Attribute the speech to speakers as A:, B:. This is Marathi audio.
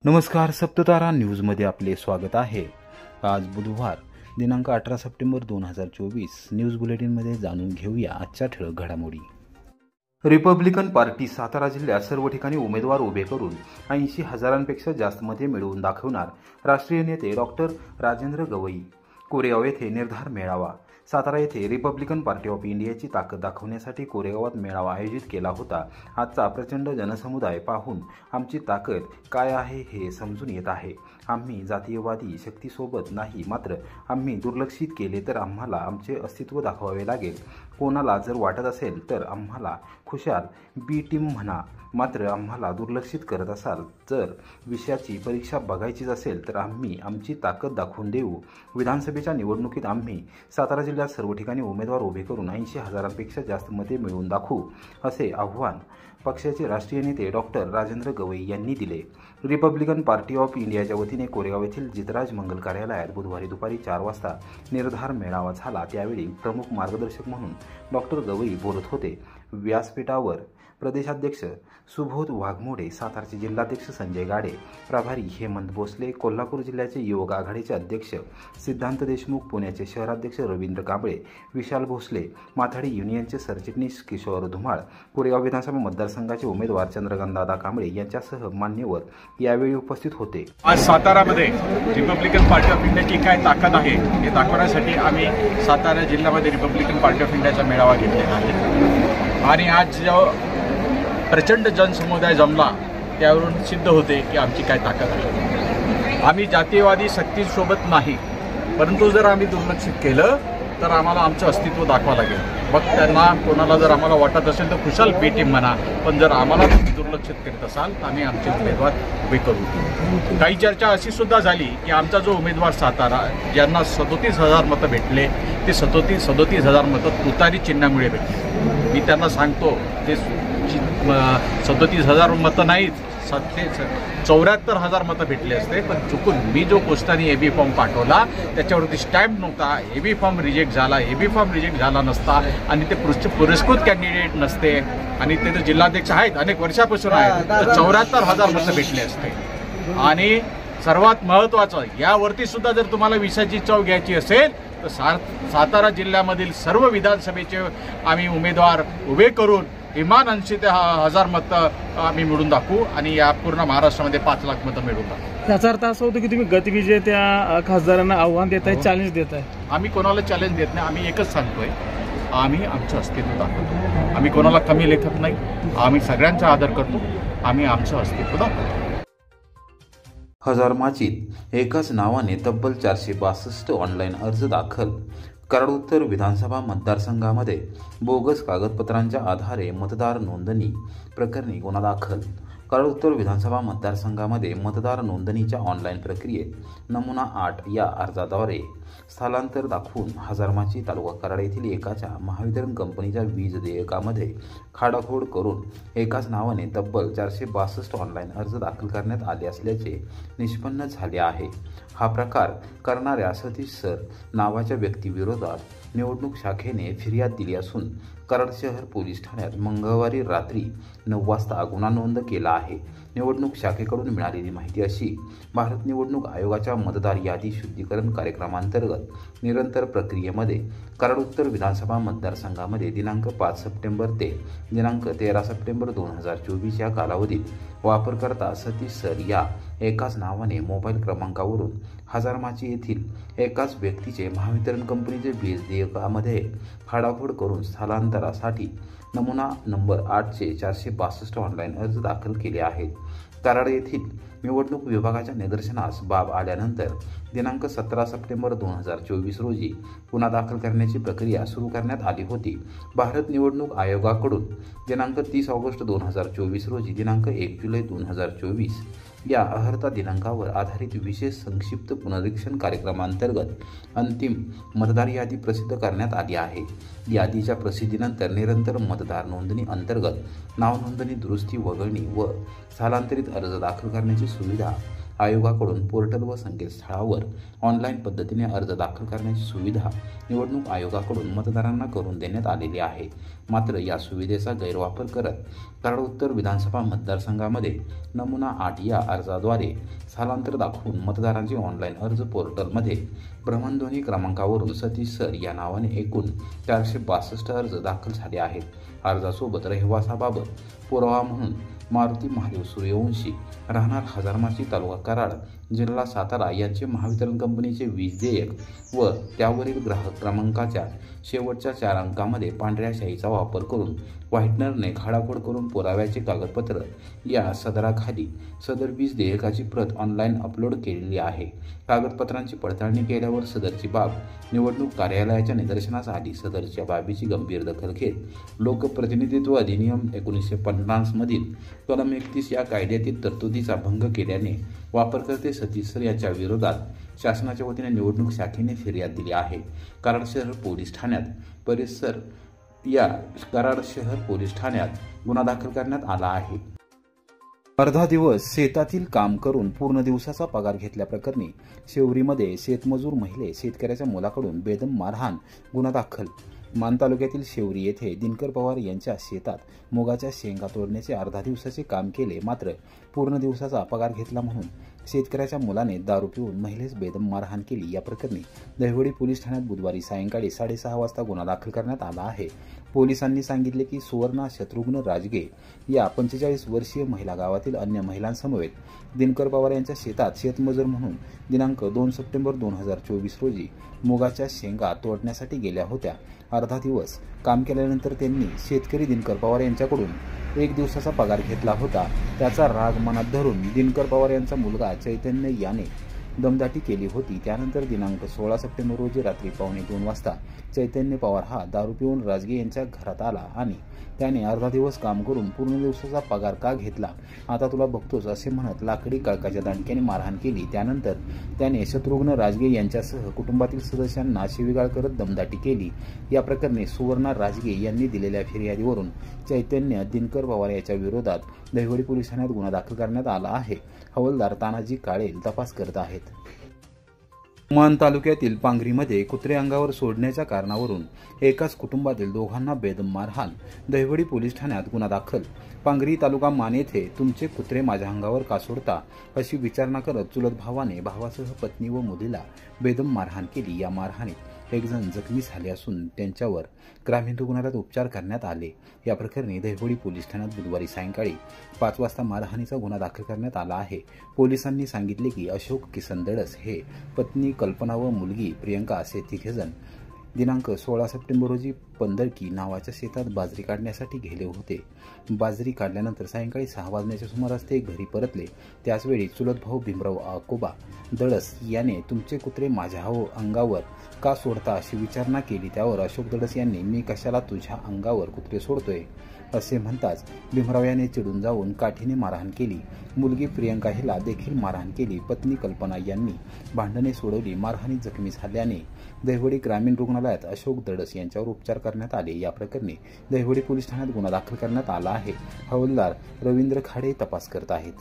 A: नमस्कार, सप्ततारा न्यूजमध्ये आपले स्वागत आहे। आज बुधवार दिनांक 18 सप्टेंबर 2024 न्यूज बुलेटिनमध्ये जाणून घेऊया आजच्या ठळक घडामोडी। रिपब्लिकन पार्टी सातारा जिल्ह्यात सर्व ठिकाणी उमेदवार उभे करून 80,000पेक्षा जास्त मते मिळवून दाखवणार। राष्ट्रीय नेते डॉक्टर राजेंद्र गवई। कोरेगाव येथे निर्धार मेळावा। सातारा येथे रिपब्लिकन पार्टी ऑफ इंडियाची ताकद दाखवण्यासाठी कोरेगावात मेळावा आयोजित केला होता। आजचा प्रचंड जनसमुदाय पाहून आमची ताकद काय आहे हे समजून येत आहे। आम्ही जातीयवादी शक्तीसोबत नाही, मात्र आम्ही दुर्लक्षित केले तर आम्हाला आमचे अस्तित्व दाखवावे लागेल। कोणाला जर वाटत असेल तर आम्हाला खुशाल बी टीम म्हणा, मात्र आम्हाला दुर्लक्षित करत असाल, जर विषयाची परीक्षा बघायचीच असेल तर आम्ही आमची ताकद दाखवून देऊ। विधानसभेच्या निवडणुकीत आम्ही सातारा जिल्ह्यात सर्व ठिकाणी उमेदवार उभे करून 80,000पेक्षा जास्त मते मिळवून दाखवू, असे आव्हान पक्षाचे राष्ट्रीय नेते डॉक्टर राजेंद्र गवई यांनी दिले। रिपब्लिकन पार्टी ऑफ इंडियाच्या वतीने कोरेगाव येथील जितराज मंगल कार्यालयात बुधवारी दुपारी 4 वाजता निर्धार मेळावा झाला। त्यावेळी प्रमुख मार्गदर्शक म्हणून डॉक्टर गवई बोलत होते। व्यासपीठावर प्रदेशाध्यक्ष सुबोध वाघमोडे, सातारचे जिल्हाध्यक्ष संजय गाडे, प्रभारी हेमंत भोसले, कोल्हापूर जिल्ह्याचे युवक आघाडीचे अध्यक्ष सिद्धांत देशमुख, पुण्याचे शहराध्यक्ष रवींद्र कांबळे, विशाल भोसले, माथाडी युनियनचे सरचिटणीस किशोर धुमाळ, कोरेगाव विधानसभा मतदारसंघाचे उमेदवार चंद्रकांतदादा कांबळे यांच्यासह मान्यवर यावेळी उपस्थित होते।
B: आज सातारामध्ये रिपब्लिकन पार्टी ऑफ इंडियाची काय ताकद आहे हे दाखवण्यासाठी आम्ही सातारा जिल्ह्यामध्ये रिपब्लिकन पार्टी ऑफ इंडियाचा मेळावा घेतलेला आहे आणि आज जो प्रचंड जनसमुदाय जमला त्यावरून सिद्ध होते की आमची काय ताकद आहे। आम्ही जातीयवादी शक्तीसोबत नाही, परंतु जर आम्ही दुर्लक्षित केलं तर आम्हाला आमचं अस्तित्व दाखवा लागेल। मग त्यांना कोणाला जर आम्हाला वाटत असेल तर खुशाल बी टीम म्हणा, पण जर आम्हाला तुम्ही दुर्लक्षित करीत असाल तर आम्ही आमचे उमेदवार उभे करू। काही चर्चा अशी सुद्धा झाली की आमचा जो उमेदवार सातारा ज्यांना 37,000 मतं भेटले ते 37,000 मतं तुतारी चिन्हामुळे भेटले। मी त्यांना सांगतो ते 37,000 मतं नाहीत, 74,000 मतं भेटले असते, पण चुकून मी जो पोस्टाने एबी फॉर्म पाठवला त्याच्यावरती स्टॅम्प नव्हता, एबी फॉर्म रिजेक्ट झाला। एबी फॉर्म रिजेक्ट झाला नसता आणि ते पुरस्कृत कॅन्डिडेट नसते आणि ते तर जिल्हाध्यक्ष आहेत, अनेक वर्षापासून आहेत, तर 74,000 मतं भेटले असते। आणि सर्वात महत्त्वाचं, यावरती सुद्धा जर तुम्हाला विषयाची चव घ्यायची असेल तर सातारा जिल्ह्यामधील सर्व विधानसभेचे आम्ही उमेदवार उभे करून किमान 80,000 मतं आम्ही मिळवून दाखवू आणि या पूर्ण महाराष्ट्रामध्ये 5 लाख मतं मिळवून दाखवू।
C: त्याचा अर्थ असा होतो की तुम्ही गतविजेत्या खासदारांना आव्हान देताय, चॅलेंज देताय?
B: आम्ही कोणाला चॅलेंज देत नाही, आम्ही एकच सांगतोय, आम्ही आमचं अस्तित्व दाखवतो। आम्ही कोणाला कमी लेखत नाही, आम्ही सगळ्यांचा आदर करतो, आम्ही आमचं अस्तित्व दाखवतो।
A: हजारमाचीत एकाच नावाने तब्बल 462 ऑनलाईन अर्ज दाखल। कराड उत्तर विधानसभा मतदारसंघामध्ये बोगस कागदपत्रांच्या आधारे मतदार नोंदणी प्रकरणी गुन्हा दाखल। कराड उत्तर विधानसभा मतदारसंघामध्ये मतदार नोंदणीच्या ऑनलाईन प्रक्रियेत नमुना 8 या अर्जाद्वारे स्थलांतर दाखवून हजारमाची तालुका कराड येथील एकाच्या महावितरण कंपनीच्या वीज देयकामध्ये खाडाखोड करून एकाच नावाने तब्बल 462 ऑनलाईन अर्ज दाखल करण्यात आले असल्याचे निष्पन्न झाले आहे। हा प्रकार करणाऱ्या सतीश सर नावाच्या व्यक्तीविरोधात निवडणूक शाखेने फिर्याद दिली असून कराड शहर पोलीस ठाण्यात मंगळवारी रात्री 9 वाजता गुन्हा नोंद केला आहे। निवडणूक शाखेकडून मिळालेली माहिती अशी, भारत निवडणूक आयोगाच्या मतदार यादी शुद्धीकरण कार्यक्रमांतर्गत निरंतर प्रक्रियेमध्ये कराड उत्तर विधानसभा मतदारसंघामध्ये दिनांक 5 सप्टेंबर ते दिनांक 13 सप्टेंबर 2024 या कालावधीत वापरकर्ता सतीश सर या एकाच नावाने मोबाईल क्रमांकावरून हजारमाची येथील एकाच व्यक्तीचे महावितरण कंपनीचे वीज देयकामध्ये खाडाखोड करून स्थलांतरासाठी नमुना नंबर 8चे 462 ऑनलाईन अर्ज दाखल केले आहेत। कराड येथील निवडणूक विभागाच्या निदर्शनास बाब आल्यानंतर दिनांक 17 सप्टेंबर 2024 रोजी गुन्हा दाखल करण्याची प्रक्रिया सुरू करण्यात आली होती। भारत निवडणूक आयोगाकडून दिनांक 30 ऑगस्ट 2024 रोजी दिनांक 1 जुलै 2024 या अर्हता दिनांकावर आधारित विशेष संक्षिप्त पुनरीक्षण कार्यक्रमांतर्गत अंतिम मतदार यादी प्रसिद्ध करण्यात आली आहे। यादीच्या प्रसिद्धीनंतर निरंतर मतदार नोंदणी अंतर्गत नाव नोंदणी, दुरुस्ती, वगळणी व स्थलांतरित अर्ज दाखल करण्याची सुविधा आयोगाकडून पोर्टल व संकेतस्थळावर ऑनलाईन पद्धतीने अर्ज दाखल करण्याची सुविधा निवडणूक आयोगाकडून मतदारांना करून देण्यात आलेली आहे। मात्र या सुविधेचा गैरवापर करत कराड उत्तर विधानसभा मतदारसंघामध्ये नमुना 8 या अर्जाद्वारे स्थलांतर दाखवून मतदारांचे ऑनलाईन अर्ज पोर्टलमध्ये भ्रमणध्वनी क्रमांकावरून सतीश सर या नावाने एकूण 462 अर्ज दाखल झाले आहेत। अर्जासोबत रहिवासाबाबत पुरावा म्हणून मारुती महादेव सूर्यवंशी राहणार हजारमाची तालुका कराड जिल्हा सातारा यांचे महावितरण कंपनीचे वीज देयक व त्यावरील ग्राहक क्रमांकाच्या शेवटच्या 4 अंकामध्ये पांढऱ्या शाईचा वापर करून व्हाईटनरने खाडाखोड करून पुराव्याचे कागदपत्र या सदराखाली सदर वीज देयकाची प्रत ऑनलाईन अपलोड केलेली आहे। कागदपत्रांची पडताळणी केल्यावर सदरची बाब निवडणूक कार्यालयाच्या निदर्शनास आली। सदरच्या बाबीची गंभीर दखल घेत लोकप्रतिनिधित्व अधिनियम 1950 मधील कलम 31 या कायद्यातील तरतुदीचा भंग केल्याने वापरकर्ते सतीश सर यांच्या विरोधात शासनाच्या वतीने निवडणूक शाखेने फिर्याद दिली आहे। कराड शहर पोलीस ठाण्यात गुन्हा दाखल करण्यात आला आहे। अर्धा दिवस शेतातील काम करून पूर्ण दिवसाचा पगार घेतल्याप्रकरणी शेवरीमध्ये शेतमजूर महिला शेतकऱ्याच्या मुलाकडून बेदम मारहाण गुन्हा दाखल। मान तालुक्यातील शेवरी येथे दिनकर पवार यांच्या शेतात मुगाच्या शेंगा तोडण्याचे अर्धा दिवसाचे काम केले, मात्र पूर्ण दिवसाचा पगार घेतला म्हणून शेतकऱ्याच्या मुलाने दारू पिऊन महिलेस बेदम मारहाण केली। या प्रकरणी दहिवडी पोलीस ठाण्यात बुधवारी सायंकाळी 6:30 वाजता गुन्हा दाखल करण्यात आला आहे। पोलिसांनी सांगितले की सुवर्णा शत्रुघ्न राजगे या 45 वर्षीय महिला गावातील अन्य महिलांसमवेत दिनकर पवार यांच्या शेतात शेतमजूर म्हणून दिनांक 2 सप्टेंबर 2024 रोजी मुगाच्या शेंगा तोडण्यासाठी गेल्या होत्या। अर्धा दिवस काम केल्यानंतर त्यांनी शेतकरी दिनकर पवार यांच्याकडून 1 दिवसाचा पगार घेतला होता। त्याचा राग मनात धरून दिनकर पवार यांचा मुलगा चैतन्य याने दमदाटी केली होती। त्यानंतर दिनांक 16 सप्टेंबर रोजी रात्री 1:15 वाजता चैतन्य पवार हा दारू पिऊन राजगे यांच्या घरात आला आणि त्याने अर्धा दिवस काम करून पूर्ण दिवसाचा पगार का घेतला, आता तुला बघतोस असे म्हणत लाकडी काळकाच्या दांडक्याने मारहाण केली। त्यानंतर त्याने शत्रुघ्न राजगे यांच्यासह कुटुंबातील सदस्यांना शिवीगाळ करत दमदाटी केली। या प्रकरणी सुवर्णा राजगे यांनी दिलेल्या फिर्यादीवरून चैतन्य दिनकर पवार यांच्या विरोधात दहिवडी पोलीस ठाण्यात गुन्हा दाखल करण्यात आला आहे। हवालदार तानाजी काळे तपास करत आहेत। मान तालुक्यातील पांगरीमध्ये कुत्रे अंगावर सोडण्याच्या कारणावरून एकाच कुटुंबातील दोघांना बेदम मारहाण। दहिवडी पोलीस ठाण्यात गुन्हा दाखल। पांगरी तालुका मान येथे तुमचे कुत्रे माझ्या अंगावर का सोडता अशी विचारणा करत चुलत भावाने भावासह पत्नी व मुलीला बेदम मारहाण केली। या मारहाणीत एक जण जखमी झाले असून त्यांच्यावर ग्रामीण रुग्णालयात उपचार करण्यात आले। या प्रकरणी दहिवडी पोलीस ठाण्यात बुधवारी सायंकाळी 5 वाजता मारहाणीचा गुन्हा दाखल करण्यात आला आहे। पोलिसांनी सांगितले की अशोक किसन दळस हे पत्नी कल्पना व मुलगी प्रियंका असे 3 जण दिनांक 16 सप्टेंबर रोजी पंदरकी नावाच्या शेतात बाजरी काढण्यासाठी गेले होते। बाजरी काढल्यानंतर सायंकाळी 6 वाजण्याच्या सुमारास ते घरी परतले। त्याचवेळी चुलत भाऊ भीमराव आकोबा दळस याने तुमचे कुत्रे माझ्या अंगावर का सोडता अशी विचारणा केली। त्यावर अशोक दळस यांनी मी कशाला तुझ्या अंगावर कुत्रे सोडतोय असे म्हणताच भीमराव याने चिडून जाऊन काठीने मारहाण केली। मुलगी प्रियंका हिला देखील मारहाण केली। पत्नी कल्पना यांनी भांडणे सोडवली। मारहाणीत जखमी झाल्याने दहिवडी ग्रामीण रुग्णालयात अशोक दळस यांच्यावर उपचार करण्यात आले। या प्रकरणी दहिवडी पोलीस ठाण्यात गुन्हा दाखल करण्यात आला आहे। हवालदार रवींद्र खाडे तपास करत आहेत।